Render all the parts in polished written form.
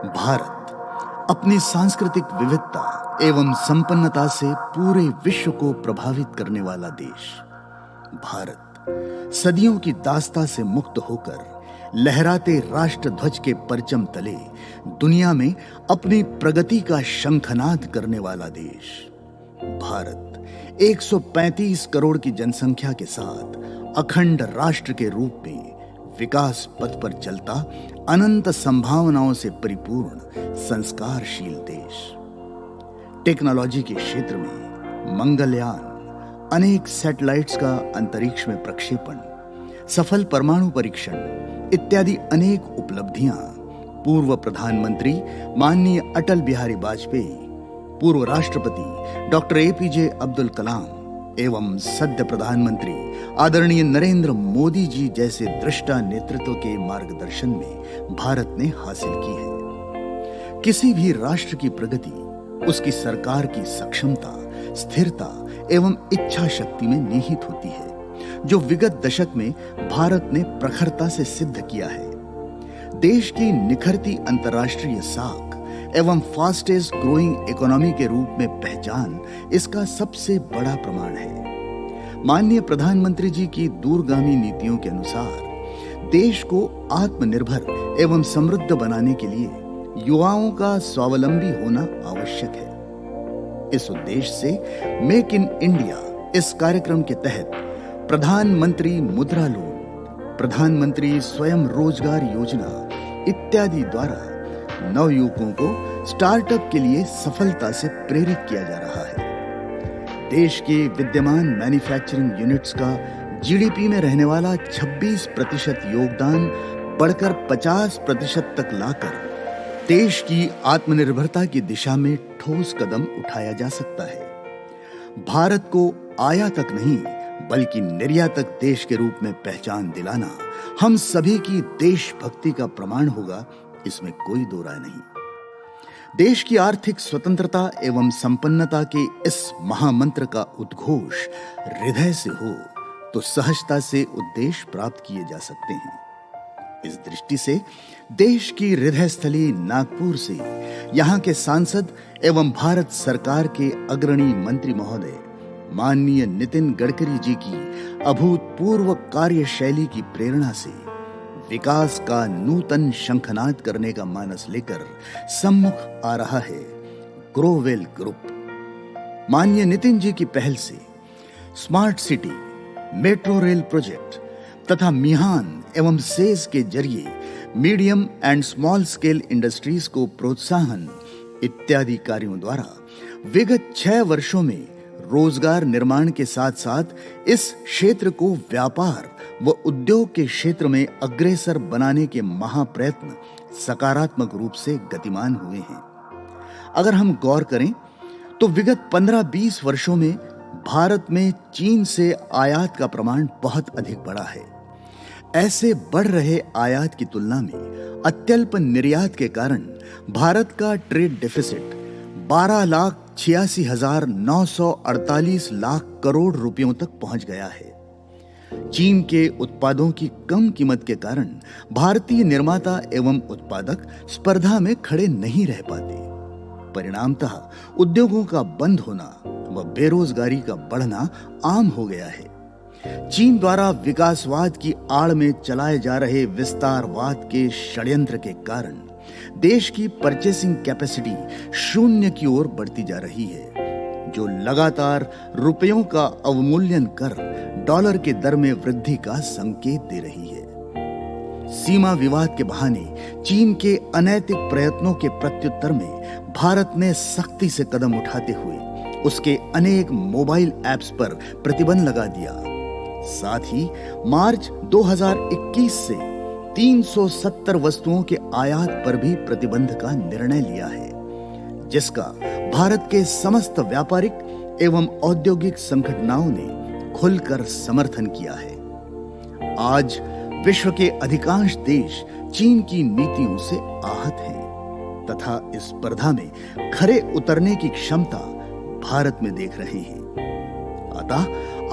भारत अपनी सांस्कृतिक विविधता एवं संपन्नता से पूरे विश्व को प्रभावित करने वाला देश। भारत सदियों की दास्ता से मुक्त होकर लहराते राष्ट्र ध्वज के परचम तले दुनिया में अपनी प्रगति का शंखनाद करने वाला देश। भारत 135 करोड़ की जनसंख्या के साथ अखंड राष्ट्र के रूप में विकास पथ पर चलता अनंत संभावनाओं से परिपूर्ण संस्कारशील देश। टेक्नोलॉजी के क्षेत्र में मंगलयान, अनेक सैटेलाइट्स का अंतरिक्ष में प्रक्षेपण, सफल परमाणु परीक्षण इत्यादि अनेक उपलब्धियां पूर्व प्रधानमंत्री माननीय अटल बिहारी वाजपेयी, पूर्व राष्ट्रपति डॉक्टर एपीजे अब्दुल कलाम एवं सद्य प्रधानमंत्री आदरणीय नरेंद्र मोदी जी जैसे दृष्टा नेतृत्व के मार्गदर्शन में भारत ने हासिल की है। किसी भी राष्ट्र की प्रगति उसकी सरकार की सक्षमता, स्थिरता एवं इच्छा शक्ति में निहित होती है, जो विगत दशक में भारत ने प्रखरता से सिद्ध किया है। देश की निखरती अंतर्राष्ट्रीय साख एवं फास्टेस्ट ग्रोइंग इकोनॉमी के रूप में पहचान इसका सबसे बड़ा प्रमाण है। माननीय प्रधानमंत्री जी की दूरगामी नीतियों के अनुसार देश को आत्मनिर्भर एवं समृद्ध बनाने के लिए युवाओं का स्वावलंबी होना आवश्यक है। इस उद्देश्य से मेक इन इंडिया इस कार्यक्रम के तहत प्रधानमंत्री मुद्रा लोन, प्रधानमंत्री स्वयं रोजगार योजना इत्यादि द्वारा नवयुवकों को स्टार्टअप के लिए सफलता से प्रेरित किया जा रहा है। देश के विद्यमान मैन्युफैक्चरिंग यूनिट्स का जीडीपी में रहने वाला 26% योगदान बढ़कर 50% तक लाकर देश की आत्मनिर्भरता की दिशा में ठोस कदम उठाया जा सकता है। भारत को आयातक नहीं बल्कि निर्यातक देश के रूप में पहचान दिलाना हम सभी की देशभक्ति का प्रमाण होगा, इसमें कोई दो राय नहीं। देश की आर्थिक स्वतंत्रता एवं संपन्नता के इस महामंत्र का उद्घोष हृदय से हो तो सहजता से उद्देश्य प्राप्त किए जा सकते हैं। इस दृष्टि से देश की हृदय स्थली नागपुर से यहाँ के सांसद एवं भारत सरकार के अग्रणी मंत्री महोदय माननीय नितिन गडकरी जी की अभूतपूर्व कार्यशैली की प्रेरणा से विकास का नूतन शंखनाद करने का मानस लेकर सम्मुख आ रहा है ग्रोवेल ग्रुप। माननीय नितिन जी की पहल से smart city, metro rail project तथा मिहान एवं सेज के जरिए medium and small scale industries को प्रोत्साहन इत्यादि कार्यों द्वारा विगत 6 वर्षों में रोजगार निर्माण के साथ साथ इस क्षेत्र को व्यापार व उद्योग के क्षेत्र में अग्रसर बनाने के महाप्रयत्न सकारात्मक रूप से गतिमान हुए हैं। अगर हम गौर करें तो विगत 15-20 वर्षों में भारत में चीन से आयात का प्रमाण बहुत अधिक बढ़ा है। ऐसे बढ़ रहे आयात की तुलना में अत्यल्प निर्यात के कारण भारत का ट्रेड डेफिसिट 12,86,948 लाख करोड़ रुपयों तक पहुंच गया है। चीन के उत्पादों की कम कीमत के कारण भारतीय निर्माता एवं उत्पादक स्पर्धा में खड़े नहीं रह पाते। परिणामतः उद्योगों का बंद होना व बेरोजगारी का बढ़ना आम हो गया है। चीन द्वारा विकासवाद की आड़ में चलाए जा रहे विस्तारवाद के षड्यंत्र के कारण देश की परचेसिंग कैपेसिटी शून्य की ओर बढ़ती जा रही है, जो लगातार रुपयों का अवमूल्यन कर डॉलर के दर में वृद्धि का संकेत दे रही है। सीमा विवाद के बहाने चीन के अनैतिक प्रयत्नों के प्रत्युत्तर में भारत ने सख्ती से कदम उठाते हुए उसके अनेक मोबाइल ऐप्स पर प्रतिबंध लगा दिया। साथ ही मार्च 2021 से 370 वस्तुओं के आयात पर भी प्रतिबंध का निर्णय लिया है, जिसका भारत के समस्त व्यापारिक एवं औद्योगिक संगठनों ने खुलकर समर्थन किया है। आज विश्व के अधिकांश देश चीन की नीतियों से आहत हैं तथा इस स्पर्धा में खरे उतरने की क्षमता भारत में देख रहे हैं। अतः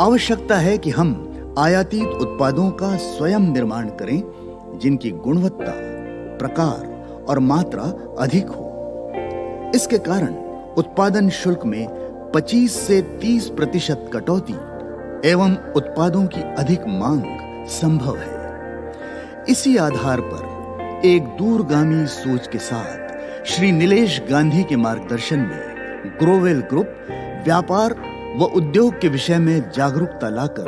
आवश्यकता है कि हम आयातित उत्पादों का स्वयं निर्माण करें, जिनकी गुणवत्ता, प्रकार और मात्रा अधिक हो। इसके कारण उत्पादन शुल्क में 25 से 30% कटौती एवं उत्पादों की अधिक मांग संभव है। इसी आधार पर एक दूरगामी सोच के साथ श्री नीलेश गांधी के मार्गदर्शन में ग्रोवेल ग्रुप व्यापार व उद्योग के विषय में जागरूकता लाकर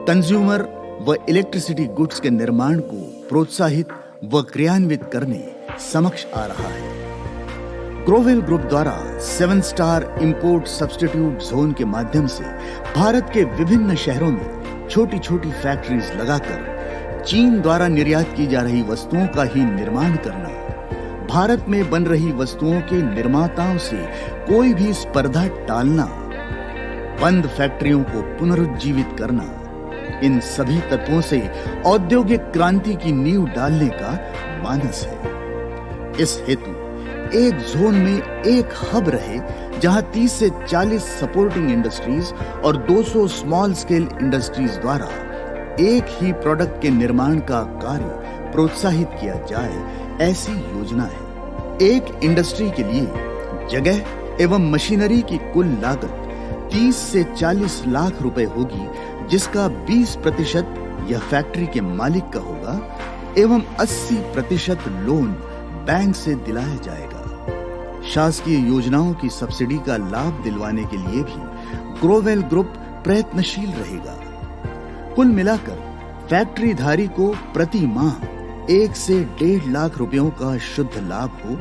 कंज्यूमर व इलेक्ट्रिसिटी गुड्स के निर्माण को प्रोत्साहित व क्रियान्वित करने समक्ष आ रहा है। ग्रोवेल ग्रुप द्वारा 7 स्टार इंपोर्ट सब्स्टिट्यूट जोन के माध्यम से भारत के विभिन्न शहरों में छोटी छोटी फैक्ट्रीज लगाकर चीन द्वारा निर्यात की जा रही वस्तुओं का ही निर्माण करना, भारत में बन रही वस्तुओं के निर्माताओं से कोई भी स्पर्धा टालना, बंद फैक्ट्रियों को पुनरुज्जीवित करना, इन सभी तत्वों से औद्योगिक क्रांति की नींव डालने का मानस है। इस हेतु एक जोन में एक हब रहे जहां 30 से 40 सपोर्टिंग इंडस्ट्रीज और 200 स्मॉल स्केल इंडस्ट्रीज द्वारा एक ही प्रोडक्ट के निर्माण का कार्य प्रोत्साहित किया जाए, ऐसी योजना है। एक इंडस्ट्री के लिए जगह एवं मशीनरी की कुल लागत 30 से 40 लाख रुपए होगी, जिसका 20% यह फैक्ट्री के मालिक का होगा एवं 80% लोन बैंक से दिलाया जाएगा। शासकीय योजनाओं की सब्सिडी का लाभ दिलवाने के लिए भी ग्रोवेल ग्रुप प्रयत्नशील रहेगा। कुल मिलाकर फैक्ट्री धारी को प्रति माह 1 से 1.5 लाख रुपयों का शुद्ध लाभ हो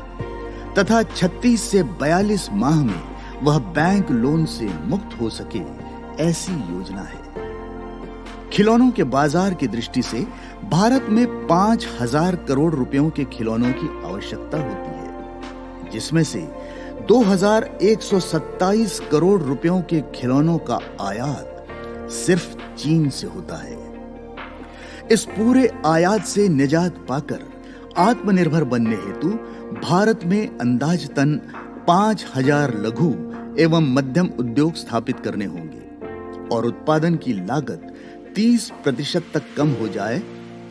तथा 36 से 42 माह में वह बैंक लोन से मुक्त हो सके, ऐसी योजना है। खिलौनों के बाजार की दृष्टि से भारत में 5,000 करोड़ रुपयों के खिलौनों की आवश्यकता होती है, जिसमें से 2,127 करोड़ रुपयों के खिलौनों का आयात सिर्फ चीन से होता है। इस पूरे आयात से निजात पाकर आत्मनिर्भर बनने हेतु भारत में अंदाजतन 5,000 लघु एवं मध्यम उद्योग स्थापित करने होंगे और उत्पादन की लागत 30% तक कम हो जाए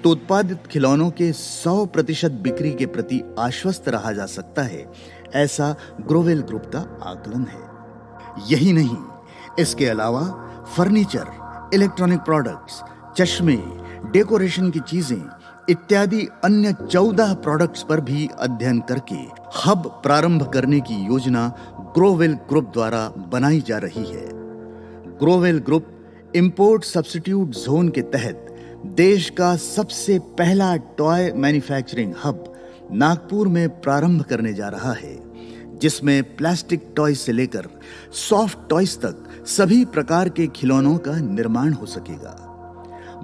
तो उत्पादित खिलौनों के 100% बिक्री के प्रति आश्वस्त रहा जा सकता है, ऐसा ग्रोवेल ग्रुप का आकलन है। यही नहीं, इसके अलावा फर्नीचर, इलेक्ट्रॉनिक प्रोडक्ट्स, चश्मे, डेकोरेशन की चीजें इत्यादि अन्य 14 प्रोडक्ट्स पर भी अध्ययन करके हब प्रारंभ करने की योजना ग्रोवेल ग्रुप द्वारा बनाई जा रही है। Grovel group import substitute zone के तहत देश का सबसे पहला टॉय मैन्युफैक्चरिंग हब नागपुर में प्रारंभ करने जा रहा है, जिसमें प्लास्टिक टॉयज से लेकर सॉफ्ट टॉयज तक सभी प्रकार के खिलौनों का निर्माण हो सकेगा।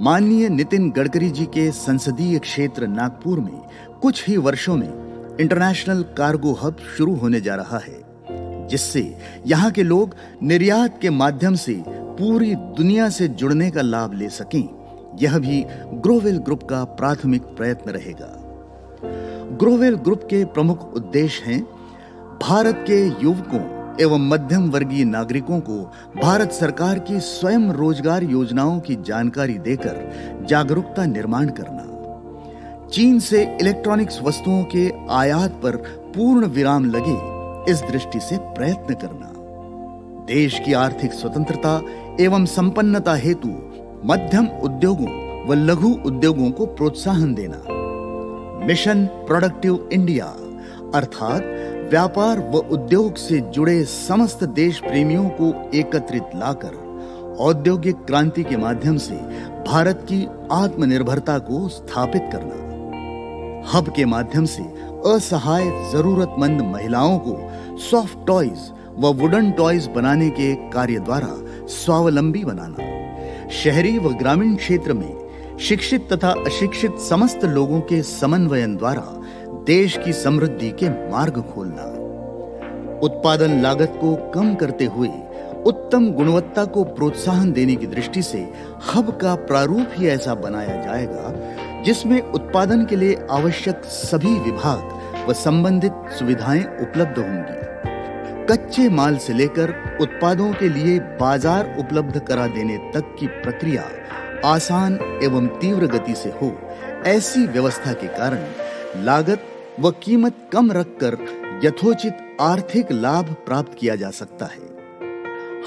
माननीय नितिन गडकरी जी के संसदीय क्षेत्र नागपुर में कुछ ही वर्षों में इंटरनेशनल कार्गो हब शुरू होने जा रहा है, जिससे यहाँ के लोग निर्यात के माध्यम से पूरी दुनिया से जुड़ने का लाभ ले सकें। यह भी ग्रोवेल ग्रुप का प्राथमिक प्रयत्न रहेगा। ग्रोवेल ग्रुप के प्रमुख उद्देश्य हैं भारत के युवकों एवं मध्यम वर्गीय नागरिकों को भारत सरकार की स्वयं रोजगार योजनाओं की जानकारी देकर जागरूकता निर्माण करना, चीन से इलेक्ट्रॉनिक्स वस्तुओं के आयात पर पूर्ण विराम लगे, इस दृष्टि से प्रयत्न करना, देश की आर्थिक स्वतंत्रता एवं संपन्नता हेतु मध्यम उद्योगों व लघु उद्योगों को प्रोत्साहन देना, मिशन प्रोडक्टिव इंडिया अर्थात व्यापार व उद्योग से जुड़े समस्त देश प्रेमियों को एकत्रित लाकर औद्योगिक क्रांति के माध्यम से भारत की आत्मनिर्भरता को स्थापित करना, हब के माध्यम से असहाय जरूरतमंद महिलाओं को सॉफ्ट टॉयज व वुडन टॉयज बनाने के कार्य द्वारा स्वावलंबी बनाना, शहरी व ग्रामीण क्षेत्र में शिक्षित तथा अशिक्षित समस्त लोगों के समन्वयन द्वारा देश की समृद्धि के मार्ग खोलना, उत्पादन लागत को कम करते हुए उत्तम गुणवत्ता को प्रोत्साहन देने की दृष्टि से हब का प्रारूप ही ऐसा बनाया जाएगा जिसमें उत्पादन के लिए आवश्यक सभी विभाग व संबंधित सुविधाएं उपलब्ध होंगी। कच्चे माल से लेकर उत्पादों के लिए बाजार उपलब्ध करा देने तक की प्रक्रिया आसान एवं तीव्र गति से हो, ऐसी व्यवस्था के कारण लागत व कीमत कम रखकर यथोचित आर्थिक लाभ प्राप्त किया जा सकता है।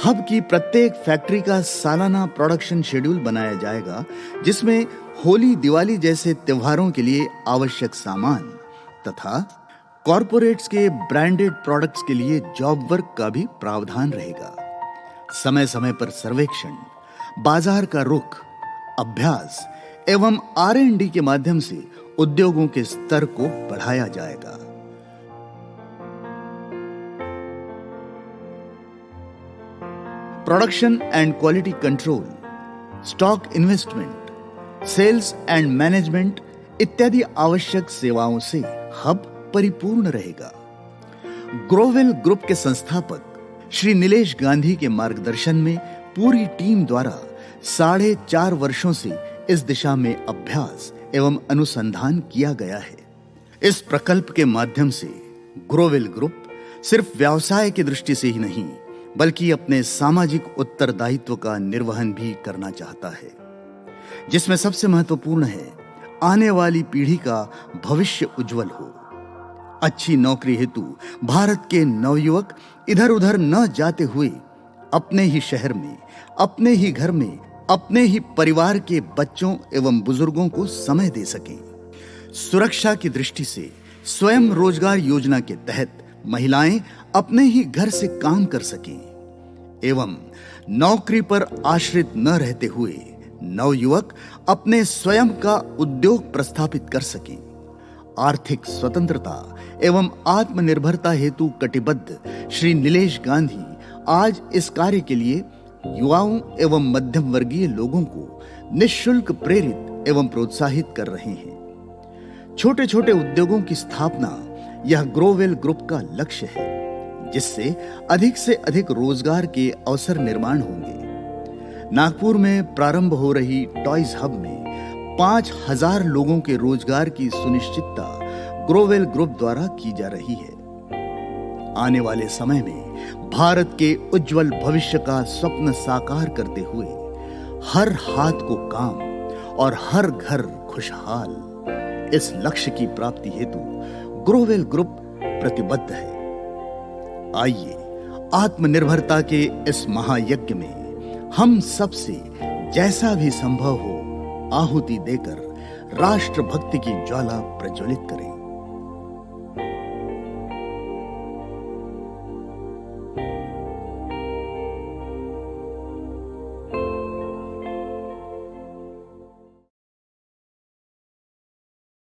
हब की प्रत्येक फैक्ट्री का सालाना प्रोडक्शन शेड्यूल बनाया जाएगा, जिसमें होली, दिवाली जैसे त्योहारों के लिए आवश्यक सामान तथा कॉरपोरेट्स के ब्रांडेड प्रोडक्ट्स के लिए जॉब वर्क का भी प्रावधान रहेगा। समय समय पर सर्वेक्षण, बाजार का रुख, अभ्यास एवं R&D के माध्यम से उद्योगों के स्तर को बढ़ाया जाएगा। Production and quality control, stock investment, sales and management इत्यादि आवश्यक सेवाओं से हब परिपूर्ण रहेगा। ग्रोवेल ग्रुप के संस्थापक श्री नीलेश गांधी के मार्गदर्शन में पूरी टीम द्वारा 4.5 वर्षों से इस दिशा में अभ्यास एवं अनुसंधान किया गया है। इस प्रकल्प के माध्यम से ग्रोवेल ग्रुप सिर्फ व्यवसाय की दृष्टि से ही नहीं, बल्कि अपने सामाजिक उत्तरदायित्व का निर्वहन भी करना चाहता है, जिसमें सबसे महत्वपूर्ण है आने वाली पीढ़ी का भविष्य उज्जवल हो। अच्छी नौकरी हेतु भारत के नवयुवक इधर उधर न जाते हुए अपने ही शहर में, अपने ही घर में, अपने ही परिवार के बच्चों एवं बुजुर्गों को समय दे सकें। सुरक्षा की दृष्टि से स्वयं रोजगार योजना के तहत महिलाएं अपने ही घर से काम कर सकें एवं नौकरी पर आश्रित न रहते हुए नवयुवक अपने स्वयं का उद्योग प्रस्थापित कर सकें। आर्थिक स्वतंत्रता एवं आत्मनिर्भरता हेतु कटिबद्ध श्री नीलेश गांधी आज इस कार्य के लिए युवाओं एवं मध्यम वर्गीय लोगों को निःशुल्क प्रेरित एवं प्रोत्साहित कर रहे हैं। छोटे छोटे उद्योगों की स्थापना यह ग्रोवेल ग्रुप का लक्ष्य है, जिससे अधिक से अधिक रोजगार के अवसर निर्माण होंगे। नागपुर में प्रारंभ हो रही टॉयज हब में 5,000 लोगों के रोजगार की सुनिश्चितता ग्रोवेल ग्रुप द्वारा की जा रही है। आने वाले समय में भारत के उज्जवल भविष्य का स्वप्न साकार करते हुए हर हाथ को काम और हर घर खुशहाल, इस लक्ष्य की प्राप्ति हेतु ग्रोवेल ग्रुप प्रतिबद्ध है। आइए आत्मनिर्भरता के इस महायज्ञ में हम सबसे जैसा भी संभव हो आहुति देकर राष्ट्र भक्ति की ज्वाला प्रज्वलित करें।